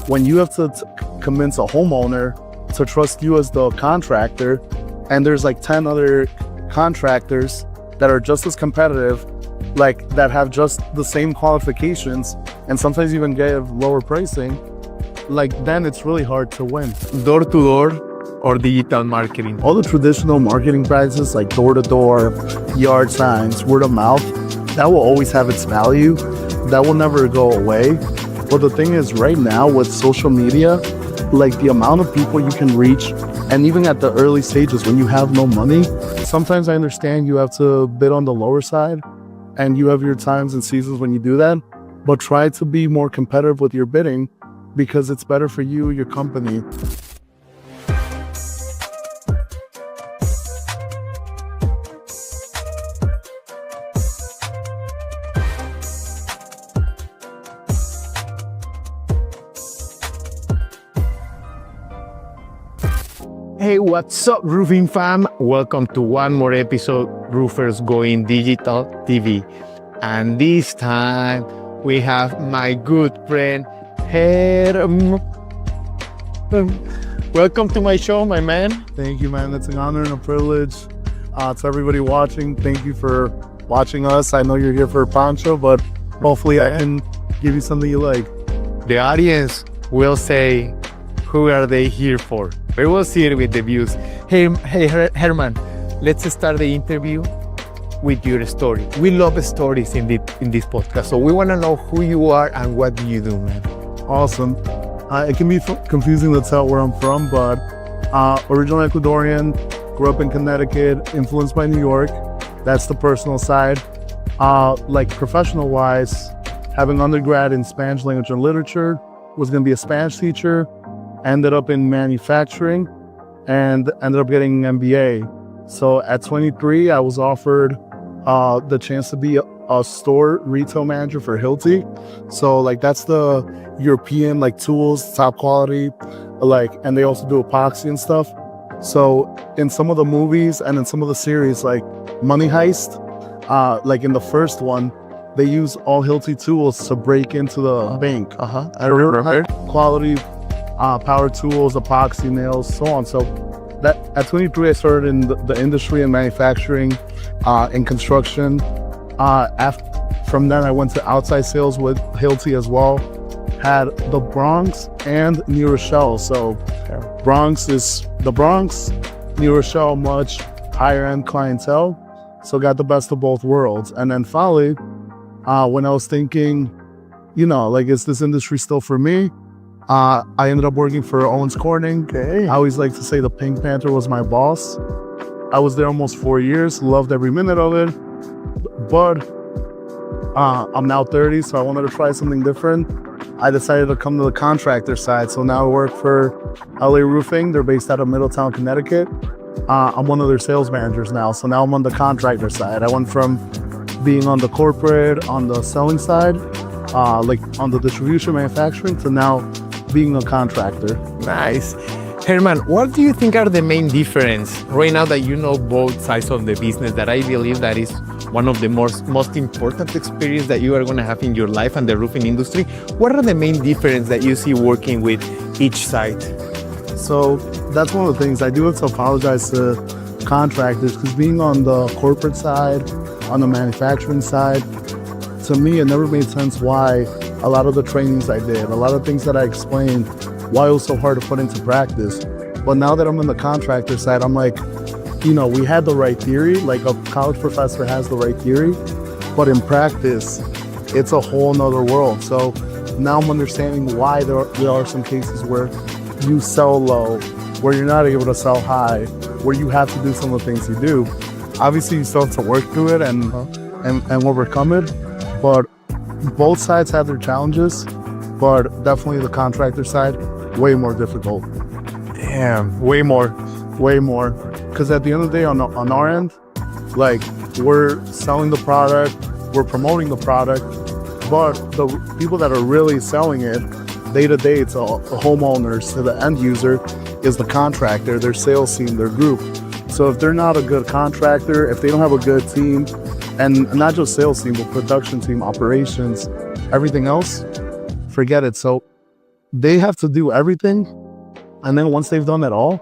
when you have to convince a homeowner to trust you as the contractor, and there's like 10 other contractors that are just as competitive, like that have just the same qualifications, and sometimes even give lower pricing, like then it's really hard to win. Door to door or digital marketing? All the traditional marketing practices like door to door, yard signs, word of mouth, that will always have its value. That will never go away. But the thing is, right now with social media, like the amount of people you can reach, and even at the early stages when you have no money, sometimes I understand you have to bid on the lower side, and you have your times and seasons when you do that, but try to be more competitive with your bidding because it's better for you, your company. Hey, what's up, roofing fam? Welcome to one more episode, Roofers Going Digital TV. And this time, we have my good friend, Hernan. Welcome to my show, my man. Thank you, man. It's an honor and a privilege. To everybody watching, thank you for watching us. I know you're here for a poncho, but hopefully I can give you something you like. The audience will say, who are they here for? We will see it with the views. Hey, Hernan, let's start the interview with your story. We love stories in this podcast, so we want to know who you are and what do you do, man. Awesome. It can be confusing to tell where I'm from, but original Ecuadorian, grew up in Connecticut, influenced by New York. That's the personal side. Like professional-wise, having undergrad in Spanish language and literature, was going to be a Spanish teacher. Ended up in manufacturing and ended up getting an MBA. So at 23, I was offered the chance to be a store retail manager for Hilti. So like that's the European like tools, top quality, like, and they also do epoxy and stuff. So in some of the movies and in some of the series like Money Heist, like in the first one, they use all Hilti tools to break into the bank. I remember. Quality power tools, epoxy nails, so on. So that at 23, I started in the industry and manufacturing, in construction. From then, I went to outside sales with Hilti as well. Had the Bronx and New Rochelle. So Bronx, New Rochelle, much higher end clientele. So got the best of both worlds. And then finally, when I was thinking, you know, like, is this industry still for me? I ended up working for Owens Corning. Okay. I always like to say the Pink Panther was my boss. I was there almost 4 years, loved every minute of it. But I'm now 30, so I wanted to try something different. I decided to come to the contractor side. So now I work for LA Roofing. They're based out of Middletown, Connecticut. I'm one of their sales managers now. So now I'm on the contractor side. I went from being on the corporate, on the selling side, like on the distribution manufacturing, to now being a contractor. Nice. Hernan, what do you think are the main difference right now that you know both sides of the business, that I believe that is one of the most important experience that you are going to have in your life and the roofing industry? What are the main difference that you see working with each side? So that's one of the things. I do have to apologize to contractors because being on the corporate side, on the manufacturing side, to me, it never made sense why a lot of the trainings I did, a lot of things that I explained, why it was so hard to put into practice. But now that I'm in the contractor side, I'm like, you know, we had the right theory, like a college professor has the right theory, but in practice, it's a whole nother world. So now I'm understanding why there are some cases where you sell low, where you're not able to sell high, where you have to do some of the things you do. Obviously, you still have to work through it and overcome it. But both sides have their challenges, but definitely the contractor side, way more difficult. Damn, way more. Because at the end of the day, on our end, like, we're selling the product, we're promoting the product, but the people that are really selling it day to day to the homeowners, to the end user, is the contractor, their sales team, their group. So if they're not a good contractor, if they don't have a good team, and not just sales team, but production team, operations, everything else, forget it. So they have to do everything. And then once they've done it all,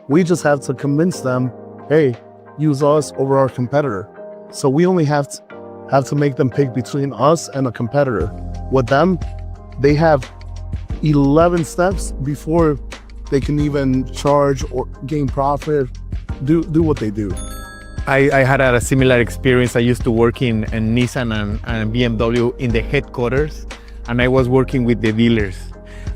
we just have to convince them, hey, use us over our competitor. So we only have to make them pick between us and a competitor. With them, they have 11 steps before they can even charge or gain profit, do what they do. I had a similar experience. I used to work in Nissan and BMW in the headquarters, and I was working with the dealers.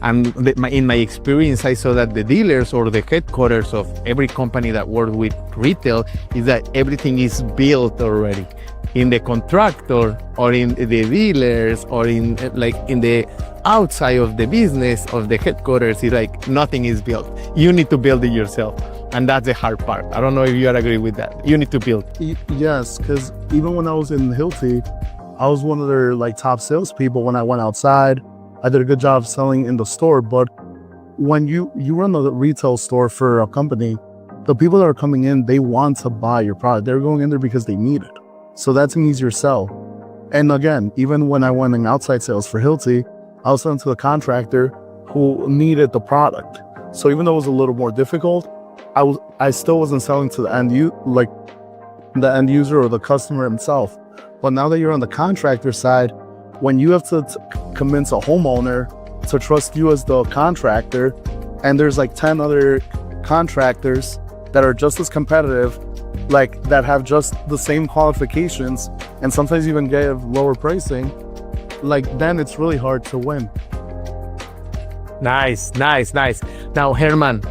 And in my experience, I saw that the dealers or the headquarters of every company that works with retail is that everything is built already. In the contractor or in the dealers or in the outside of the business of the headquarters, it's like nothing is built. You need to build it yourself. And that's the hard part. I don't know if you agree with that. You need to build. Yes, because even when I was in Hilti, I was one of their top salespeople. When I went outside, I did a good job selling in the store. But when you run a retail store for a company, the people that are coming in, they want to buy your product. They're going in there because they need it. So that's an easier sell. And again, even when I went in outside sales for Hilti, I was selling to the contractor who needed the product. So even though it was a little more difficult, I still wasn't selling to the end user or the customer himself. But now that you're on the contractor side, when you have to convince a homeowner to trust you as the contractor, and there's 10 other contractors that are just as competitive, that have just the same qualifications, and sometimes even give lower pricing, then it's really hard to win. Nice. Now, Herman,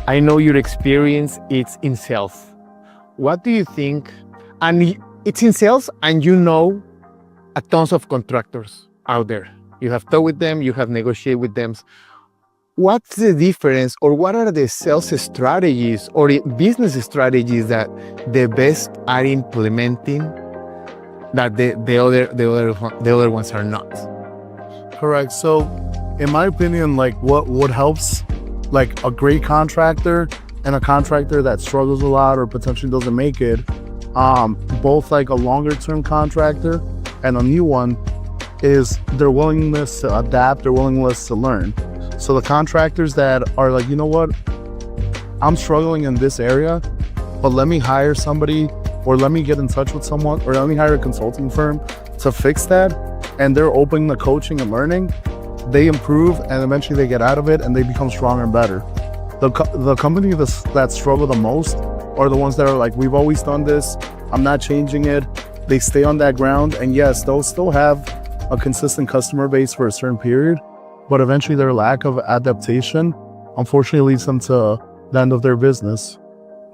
I know your experience is in sales. What do you think? And it's in sales, and you know a tons of contractors out there. You have talked with them, you have negotiated with them. What's the difference, or what are the sales strategies or business strategies that the best are implementing that the other ones are not? Correct. So, in my opinion, what helps a great contractor and a contractor that struggles a lot or potentially doesn't make it, both a longer term contractor and a new one, is their willingness to adapt, their willingness to learn. So the contractors that are you know what, I'm struggling in this area, but let me hire somebody, or let me get in touch with someone, or let me hire a consulting firm to fix that, and they're open to coaching and learning, they improve, and eventually they get out of it and they become stronger and better. The company that struggle the most are the ones that are we've always done this, I'm not changing it. They stay on that ground, and yes, they'll still have a consistent customer base for a certain period, but eventually their lack of adaptation unfortunately leads them to the end of their business.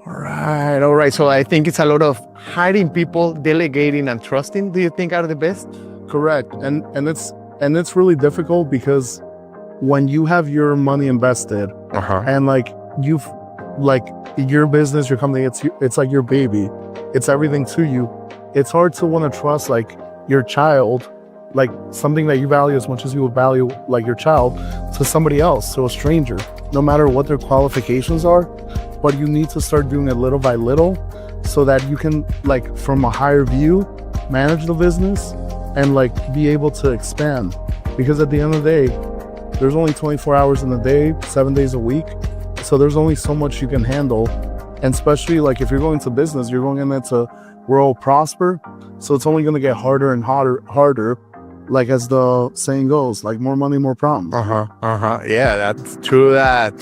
All right. So I think it's a lot of hiring people, delegating, and trusting. Do you think are the best? Correct. And it's really difficult because when you have your money invested, and you've your business, your company, it's like your baby, it's everything to you. It's hard to want to trust your child, something that you value as much as you would value your child, to somebody else, to a stranger, no matter what their qualifications are. But you need to start doing it little by little so that you can from a higher view manage the business and be able to expand. Because at the end of the day, there's only 24 hours in the day, 7 days a week. So there's only so much you can handle. And especially if you're going to business, you're going in there to grow, prosper. So it's only going to get harder and harder, as the saying goes, more money, more problems. Yeah, that's true that.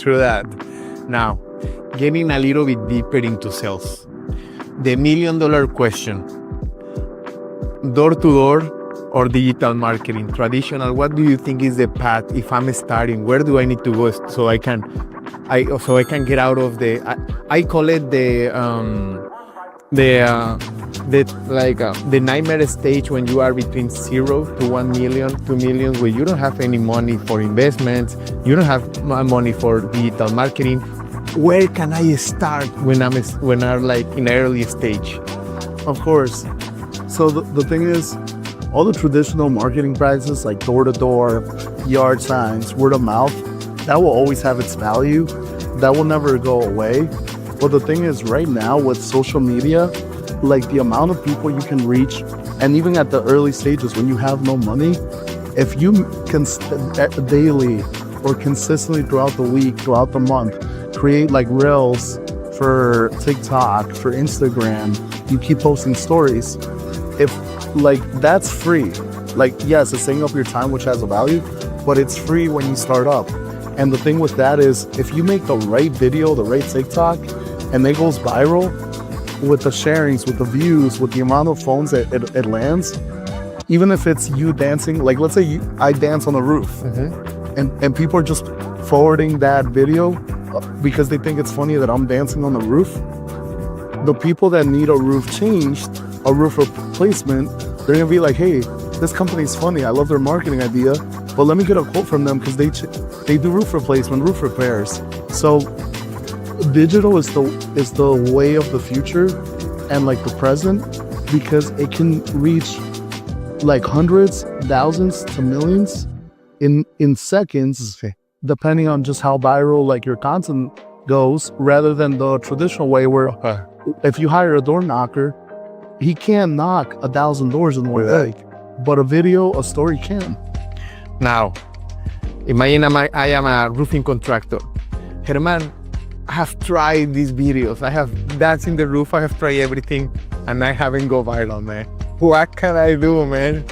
Now, getting a little bit deeper into sales, the $1 million question: door to door or digital marketing, traditional? What do you think is the path? If I'm starting, where do I need to go so I can get out of the I call it the nightmare stage, when you are between 0 to 1 million, 2 million, where you don't have any money for investments, you don't have money for digital marketing. Where can I start when I'm in an early stage? Of course. So the thing is, all the traditional marketing practices like door-to-door, yard signs, word of mouth, that will always have its value. That will never go away. But the thing is, right now with social media, the amount of people you can reach, and even at the early stages when you have no money, if you can daily or consistently throughout the week, throughout the month, create like reels for TikTok, for Instagram, you keep posting stories. If like that's free, like yes, it's taking up your time, which has a value, but it's free when you start up. And the thing with that is if you make the right video, the right TikTok, and it goes viral with the sharings, with the views, with the amount of phones that it lands, even if it's you dancing, like let's say I dance on the roof, and people are just forwarding that video because they think it's funny that I'm dancing on the roof. The people that need a roof changed, a roof replacement, they're gonna be like, hey, this company's funny, I love their marketing idea, but let me get a quote from them because they do roof replacement, roof repairs. So digital is the way of the future and like the present, because it can reach like hundreds, thousands to millions in seconds, depending on just how viral like your content goes, rather than the traditional way where if you hire a door knocker, he can't knock 1,000 doors in one day, but a video, a story can. Now, imagine I am a roofing contractor. Herman, I have tried these videos. I have danced in the roof. I have tried everything, and I haven't go viral, man. What can I do, man?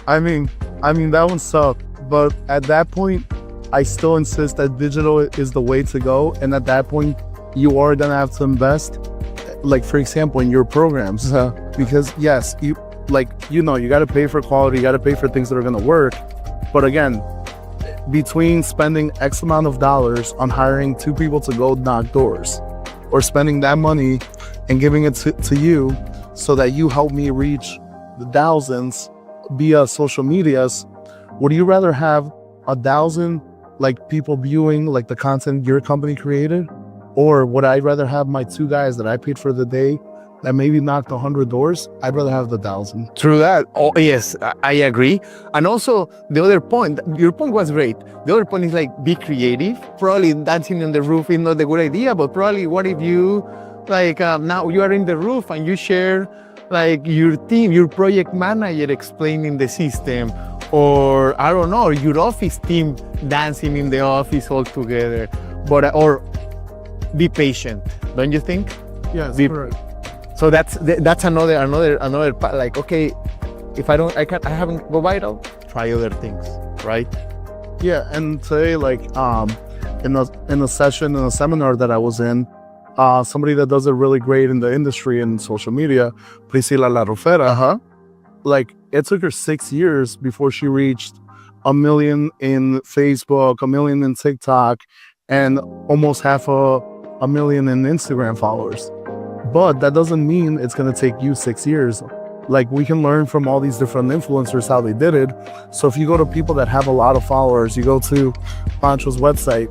I mean that one sucked. But at that point, I still insist that digital is the way to go. And at that point, you are gonna have to invest, like for example, in your programs, because yes, you gotta pay for quality, you gotta pay for things that are gonna work. But again, between spending X amount of dollars on hiring 2 people to go knock doors, or spending that money and giving it to you so that you help me reach the thousands via social medias, would you rather have 1,000 like people viewing like the content your company created, or would I rather have my 2 guys that I paid for the day that maybe knocked 100 doors? I'd rather have the 1,000. True that. Oh yes, I agree. And also the other point, your point was great. The other point is like be creative. Probably dancing on the roof is not a good idea, but probably what if you like now you are in the roof and you share like your team, your project manager explaining the system, or I don't know, your office team dancing in the office all together. But or be patient, don't you think? Yes, correct. So that's another part. Like, okay, if I haven't go viral, try other things, right? Yeah, and today, like in a session, in a seminar that I was in, somebody that does it really great in the industry and social media, Priscilla La Rufera, like it took her 6 years before she reached 1 million in Facebook, 1 million in TikTok, and almost half a million in Instagram followers. But that doesn't mean it's going to take you 6 years. Like we can learn from all these different influencers how they did it. So if you go to people that have a lot of followers, you go to Pancho's website,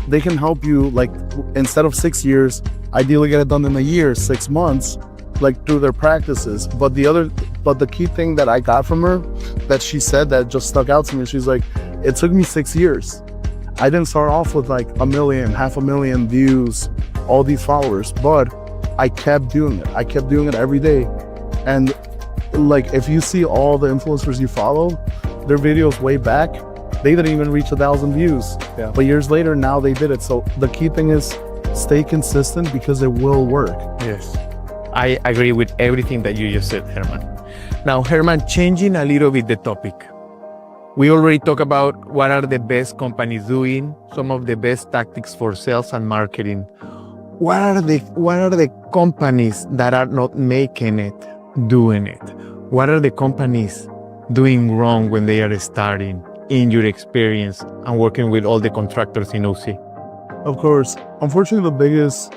they can help you, like instead of 6 years, ideally get it done in a year, 6 months, like through their practices. But the key thing that I got from her that she said that just stuck out to me, she's like, it took me 6 years. I didn't start off with like 1 million, 500,000 views, all these followers, but I kept doing it. I kept doing it every day. And like, if you see all the influencers you follow, their videos way back, they didn't even reach 1,000 views. Yeah. But years later, now they did it. So the key thing is stay consistent because it will work. Yes. I agree with everything that you just said, Herman. Now, Herman, changing a little bit the topic. We already talked about what are the best companies doing, some of the best tactics for sales and marketing. What are the companies that are not making it, doing it? What are the companies doing wrong when they are starting, in your experience and working with all the contractors in OC? Of course. Unfortunately, the biggest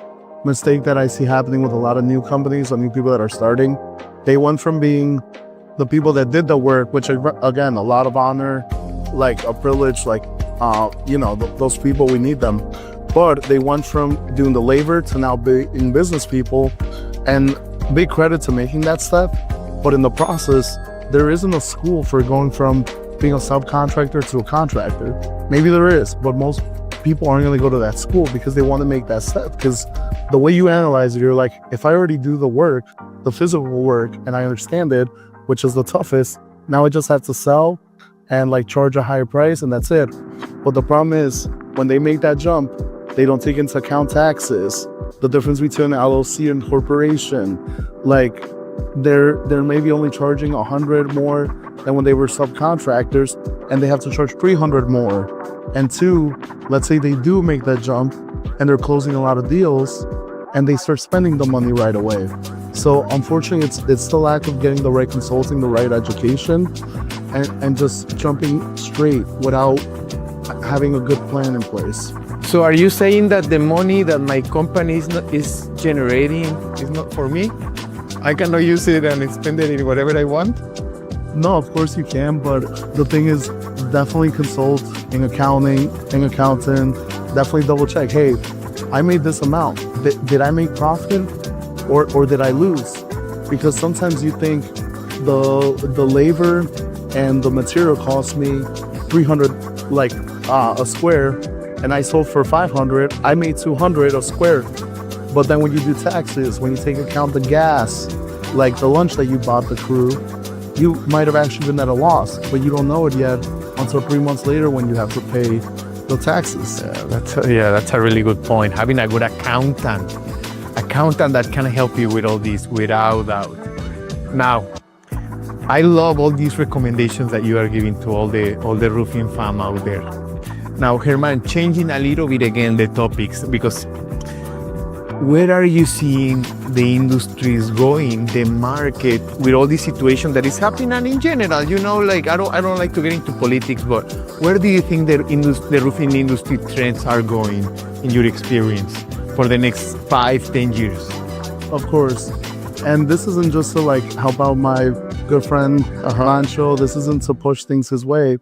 mistake that I see happening with a lot of new companies or new people that are starting, they went from being the people that did the work, which again, a lot of honor, like a privilege, like, those people, we need them. But they went from doing the labor to now being business people, and big credit to making that step. But in the process, there isn't a school for going from being a subcontractor to a contractor. Maybe there is, but most people aren't going to go to that school because they want to make that step. Because the way you analyze it, you're like, if I already do the work, the physical work, and I understand it, which is the toughest, now I just have to sell and like charge a higher price, and that's it. But the problem is when they make that jump, they don't take into account taxes, the difference between LLC and corporation. Like they're maybe only charging 100 more than when they were subcontractors, and they have to charge 300 more. And two, let's say they do make that jump and they're closing a lot of deals and they start spending the money right away. So unfortunately, it's the lack of getting the right consulting, the right education, and just jumping straight without having a good plan in place. So are you saying that the money that my company is generating is not for me? I cannot use it and spend it in whatever I want? No, of course you can, but the thing is, definitely consult in accounting, an accountant, definitely double check. Hey, I made this amount. Did I make profit or did I lose? Because sometimes you think the labor and the material cost me 300 like a square, and I sold for 500, I made 200 a square. But then when you do taxes, when you take account the gas, like the lunch that you bought the crew, you might have actually been at a loss, but you don't know it yet until 3 months later when you have to pay the taxes. That's a really good point. Having a good accountant that can help you with all this without doubt. Now, I love all these recommendations that you are giving to all the roofing fam out there. Now, Herman, changing a little bit again the topics, because where are you seeing the industry is going, the market, with all this situation that is happening? And in general, like I don't like to get into politics, but where do you think the roofing industry trends are going in your experience for the next 5-10 years? Of course. And this isn't just to like help out my good friend Rancho. This isn't to push things his way,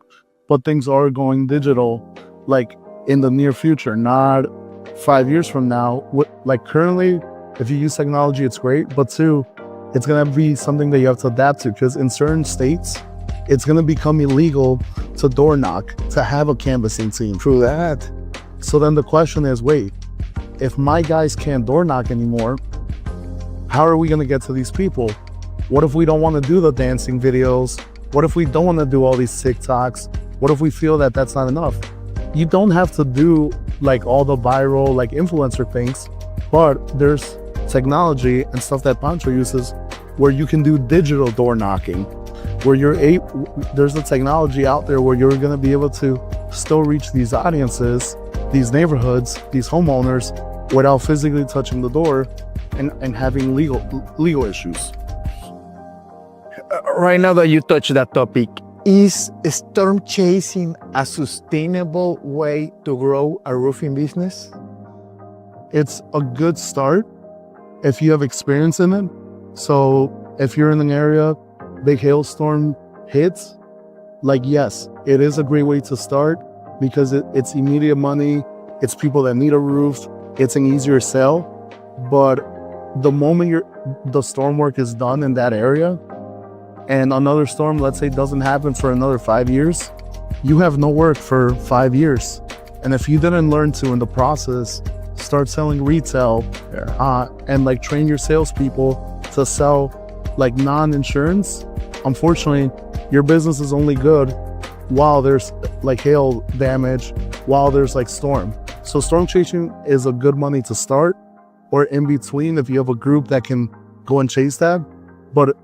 but things are going digital, like in the near future, not 5 years from now. Like currently, if you use technology, it's great, but two, it's gonna be something that you have to adapt to, because in certain states, it's gonna become illegal to door knock, to have a canvassing team. True that. So then the question is, wait, if my guys can't door knock anymore, how are we gonna get to these people? What if we don't wanna do the dancing videos? What if we don't wanna do all these TikToks? What if we feel that that's not enough? You don't have to do like all the viral like influencer things, but there's technology and stuff that Pancho uses where you can do digital door knocking, where there's a technology out there where you're gonna be able to still reach these audiences, these neighborhoods, these homeowners, without physically touching the door and having legal issues. Right now that you touch that topic, is storm chasing a sustainable way to grow a roofing business? It's a good start if you have experience in it. So if you're in an area, big hailstorm hits, like yes, it is a great way to start because it's immediate money. It's people that need a roof. It's an easier sell. But the moment the storm work is done in that area, and another storm, let's say, doesn't happen for another 5 years, you have no work for 5 years. And if you didn't learn to, in the process, start selling retail and like train your salespeople to sell like non-insurance, unfortunately, your business is only good while there's like hail damage, while there's like storm. So storm chasing is a good money to start, or in between if you have a group that can go and chase that. But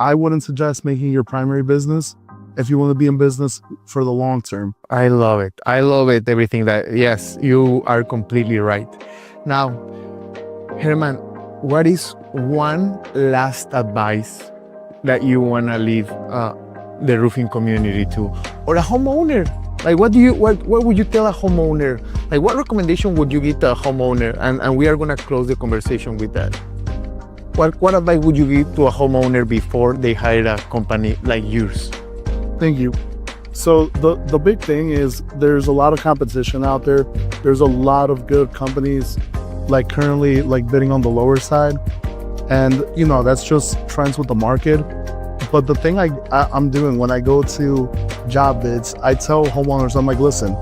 I wouldn't suggest making your primary business if you want to be in business for the long term. I love it. Everything that, yes, you are completely right. Now, Herman, what is one last advice that you want to leave the roofing community to, or a homeowner? Like, what would you tell a homeowner? Like, what recommendation would you give to a homeowner? And we are going to close the conversation with that. What advice would you give to a homeowner before they hire a company like yours? Thank you. So the big thing is there's a lot of competition out there. There's a lot of good companies like currently like bidding on the lower side. And that's just trends with the market. But the thing I'm doing when I go to job bids, I tell homeowners, I'm like, listen,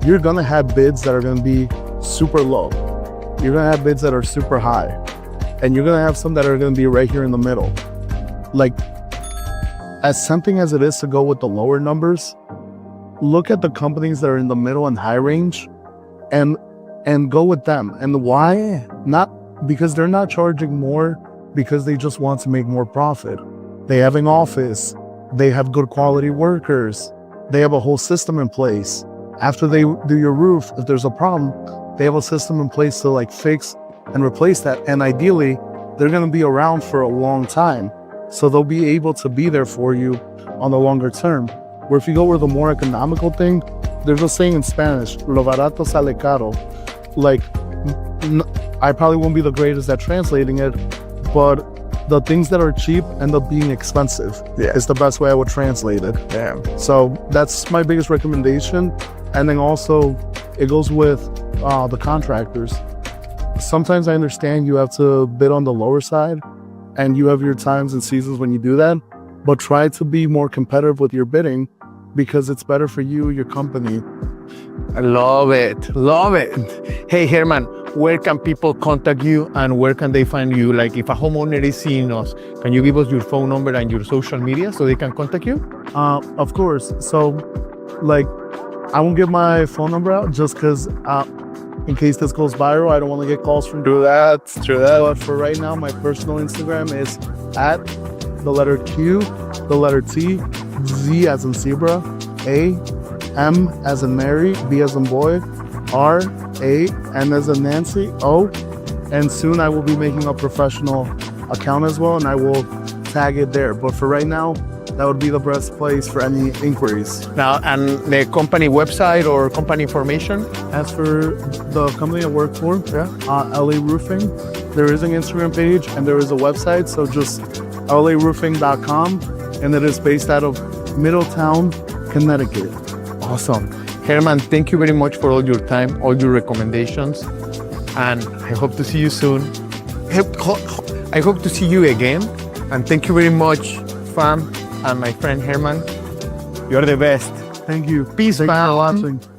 you're gonna have bids that are gonna be super low. You're gonna have bids that are super high. And you're gonna have some that are gonna be right here in the middle. Like, as tempting as it is to go with the lower numbers, look at the companies that are in the middle and high range and go with them. And why? Not because they're not charging more because they just want to make more profit. They have an office, they have good quality workers, they have a whole system in place. After they do your roof, if there's a problem, they have a system in place to like fix and replace that. And ideally, they're going to be around for a long time. So they'll be able to be there for you on the longer term. Where if you go with a more economical thing, there's a saying in Spanish, lo barato sale caro. Like, I probably won't be the greatest at translating it, but the things that are cheap end up being expensive. Yeah. It's the best way I would translate it. Yeah. So that's my biggest recommendation. And then also, it goes with the contractors. Sometimes I understand you have to bid on the lower side, and you have your times and seasons when you do that, but try to be more competitive with your bidding because it's better for you, your company. I love it. Love it. Hey, Herman, where can people contact you and where can they find you? Like if a homeowner is seeing us, can you give us your phone number and your social media so they can contact you? Of course. So, like, I won't give my phone number out just because in case this goes viral, I don't want to get calls from True that. But for right now, my personal Instagram is at the letter Q, the letter T, Z as in zebra, A, M as in Mary, B as in boy, R, A, N as in Nancy, O. And soon I will be making a professional account as well, and I will tag it there. But for right now, that would be the best place for any inquiries. Now, and the company website or company information? As for the company I work for, LA Roofing, there is an Instagram page and there is a website. So just laroofing.com, and it is based out of Middletown, Connecticut. Awesome. Herman, thank you very much for all your time, all your recommendations, and I hope to see you soon. I hope to see you again, and thank you very much, fam, and my friend Herman. You're the best. Thank you. Peace, Thanks fam. for watching.